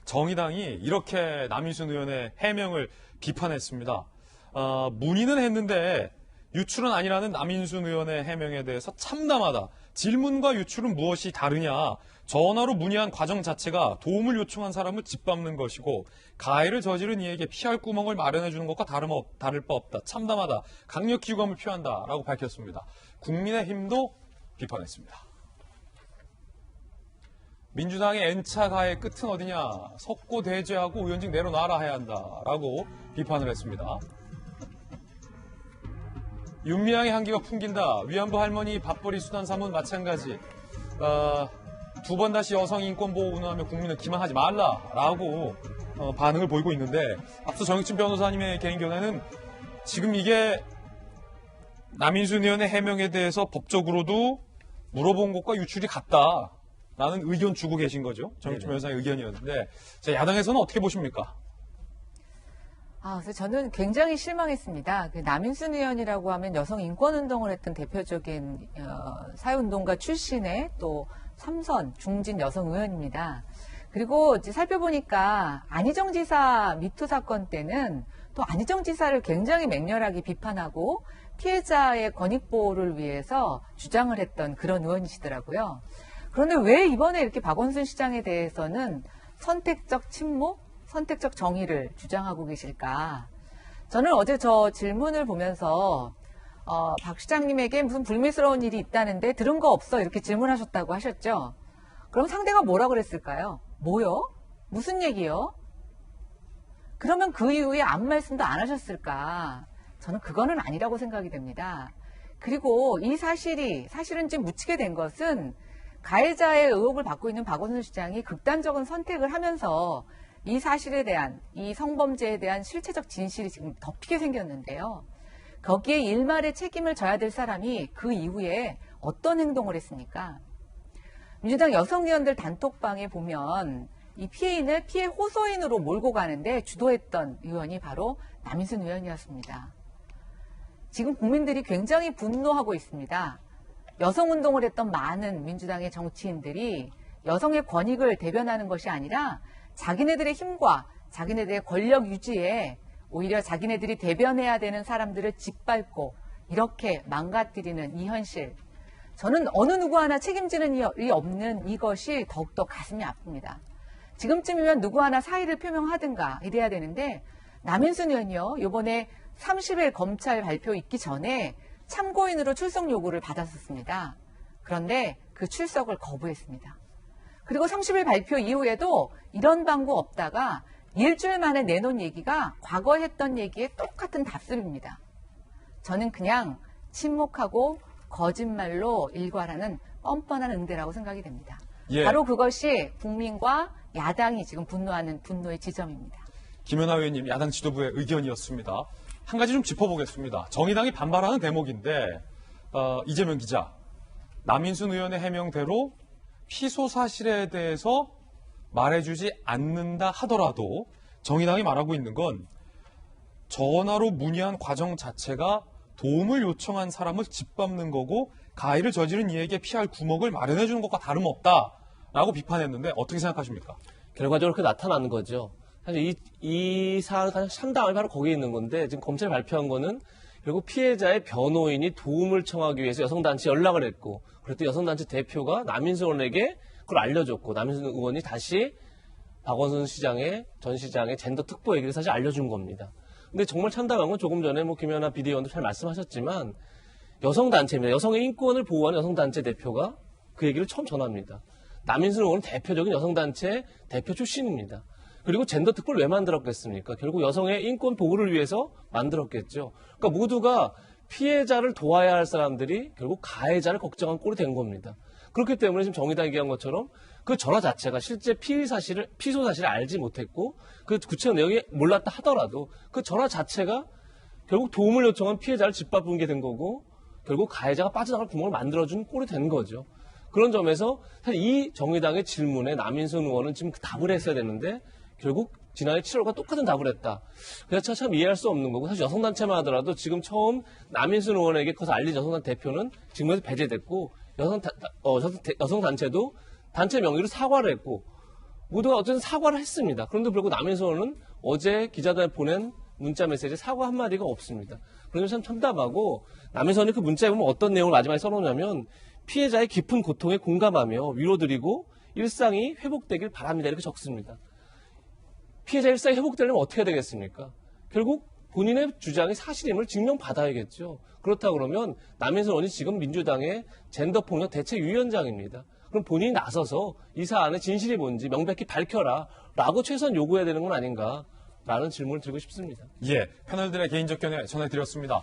정의당이 이렇게 남인순 의원의 해명을 비판했습니다. 문의는 했는데 유출은 아니라는 남인순 의원의 해명에 대해서 참담하다. 질문과 유출은 무엇이 다르냐. 전화로 문의한 과정 자체가 도움을 요청한 사람을 짓밟는 것이고 가해를 저지른 이에게 피할 구멍을 마련해 주는 것과 다를 바 없다. 참담하다. 강력히 유감을 표한다라고 밝혔습니다. 국민의힘도 비판했습니다. 민주당의 N차 가해 끝은 어디냐. 석고 대죄하고 의원직 내려놔라 해야 한다라고 비판을 했습니다. 윤미향의 향기가 풍긴다. 위안부 할머니 밥벌이 수단 삼은 마찬가지. 두 번 다시 여성 인권 보호 운운하며 국민을 기만하지 말라라고 반응을 보이고 있는데 앞서 정익진 변호사님의 개인 견해는 지금 이게 남인순 의원의 해명에 대해서 법적으로도 물어본 것과 유출이 같다라는 의견 주고 계신 거죠. 정익진 변호사의 의견이었는데 자, 야당에서는 어떻게 보십니까? 그래서 저는 굉장히 실망했습니다. 남인순 의원이라고 하면 여성 인권 운동을 했던 대표적인 사회운동가 출신의 또 삼선 중진 여성 의원입니다. 그리고 이제 살펴보니까 안희정 지사 미투 사건 때는 또 안희정 지사를 굉장히 맹렬하게 비판하고 피해자의 권익 보호를 위해서 주장을 했던 그런 의원이시더라고요. 그런데 왜 이번에 이렇게 박원순 시장에 대해서는 선택적 침묵, 선택적 정의를 주장하고 계실까? 저는 어제 저 질문을 보면서 박 시장님에게 무슨 불미스러운 일이 있다는데 들은 거 없어 이렇게 질문하셨다고 하셨죠? 그럼 상대가 뭐라 그랬을까요? 뭐요? 무슨 얘기요? 그러면 그 이후에 아무 말씀도 안 하셨을까? 저는 그거는 아니라고 생각이 됩니다. 그리고 이 사실은 지금 묻히게 된 것은 가해자의 의혹을 받고 있는 박원순 시장이 극단적인 선택을 하면서 이 사실에 대한, 이 성범죄에 대한 실체적 진실이 지금 덮이게 생겼는데요. 거기에 일말의 책임을 져야 될 사람이 그 이후에 어떤 행동을 했습니까? 민주당 여성 의원들 단톡방에 보면 이 피해인을 피해 호소인으로 몰고 가는데 주도했던 의원이 바로 남인순 의원이었습니다. 지금 국민들이 굉장히 분노하고 있습니다. 여성운동을 했던 많은 민주당의 정치인들이 여성의 권익을 대변하는 것이 아니라 자기네들의 힘과 자기네들의 권력 유지에 오히려 자기네들이 대변해야 되는 사람들을 짓밟고 이렇게 망가뜨리는 이 현실. 저는 어느 누구 하나 책임지는 일이 없는 이것이 더욱더 가슴이 아픕니다. 지금쯤이면 누구 하나 사의를 표명하든가 이래야 되는데 남인순 의원이요. 이번에 30일 검찰 발표 있기 전에 참고인으로 출석 요구를 받았었습니다. 그런데 그 출석을 거부했습니다. 그리고 30일 발표 이후에도 이런 방구 없다가 일주일 만에 내놓은 얘기가 과거에 했던 얘기에 똑같은 답습입니다. 저는 그냥 침묵하고 거짓말로 일과라는 뻔뻔한 응대라고 생각이 됩니다. 예. 바로 그것이 국민과 야당이 지금 분노하는 분노의 지점입니다. 김연아 의원님 야당 지도부의 의견이었습니다. 한 가지 좀 짚어보겠습니다. 정의당이 반발하는 대목인데 이재명 기자, 남인순 의원의 해명대로 피소 사실에 대해서 말해주지 않는다 하더라도 정의당이 말하고 있는 건 전화로 문의한 과정 자체가 도움을 요청한 사람을 짓밟는 거고 가해를 저지른 이에게 피할 구멍을 마련해 주는 것과 다름없다라고 비판했는데 어떻게 생각하십니까? 결과적으로 그렇게 나타나는 거죠. 사실 이 사안의 참담함이 바로 거기에 있는 건데 지금 검찰이 발표한 거는 결국 피해자의 변호인이 도움을 청하기 위해서 여성단체에 연락을 했고 그랬더니 여성단체 대표가 남인순 의원에게 그걸 알려줬고 남인순 의원이 다시 박원순 시장의 전 시장의 젠더 특보 얘기를 사실 알려준 겁니다. 근데 정말 참담한 건 조금 전에 김연아 비대위원도 잘 말씀하셨지만 여성단체입니다. 여성의 인권을 보호하는 여성단체 대표가 그 얘기를 처음 전합니다. 남인순 의원은 대표적인 여성단체 대표 출신입니다. 그리고 젠더 특보를 왜 만들었겠습니까? 결국 여성의 인권 보호를 위해서 만들었겠죠. 그러니까 모두가 피해자를 도와야 할 사람들이 결국 가해자를 걱정한 꼴이 된 겁니다. 그렇기 때문에 지금 정의당이 얘기한 것처럼 그 전화 자체가 실제 피소 사실을 알지 못했고 그 구체적 내용이 몰랐다 하더라도 그 전화 자체가 결국 도움을 요청한 피해자를 짓밟은 게 된 거고 결국 가해자가 빠져나갈 구멍을 만들어준 꼴이 된 거죠. 그런 점에서 사실 이 정의당의 질문에 남인순 의원은 지금 답을 했어야 되는데 결국 지난해 7월과 똑같은 답을 했다. 그래서 참 이해할 수 없는 거고 사실 여성단체만 하더라도 지금 처음 남인순 의원에게 그것을 알린 여성단체 대표는 직무에서 배제됐고 여성단체도 단체 명의로 사과를 했고 모두가 어쨌든 사과를 했습니다. 그런데 불구하고 남인순 의원은 어제 기자단에 보낸 문자 메시지에 사과 한마디가 없습니다. 그러면 참 참담하고, 남인순 의원이 그 문자에 보면 어떤 내용을 마지막에 써놓냐면 피해자의 깊은 고통에 공감하며 위로드리고 일상이 회복되길 바랍니다. 이렇게 적습니다. 피해자 일상이 회복되려면 어떻게 해야 되겠습니까? 결국 본인의 주장이 사실임을 증명받아야겠죠. 그렇다 그러면 남인순 의원이 지금 민주당의 젠더폭력 대책위원장입니다. 그럼 본인이 나서서 이 사안의 진실이 뭔지 명백히 밝혀라 라고 최소한 요구해야 되는 건 아닌가라는 질문을 드리고 싶습니다. 예, 패널들의 개인적 견해 전해드렸습니다.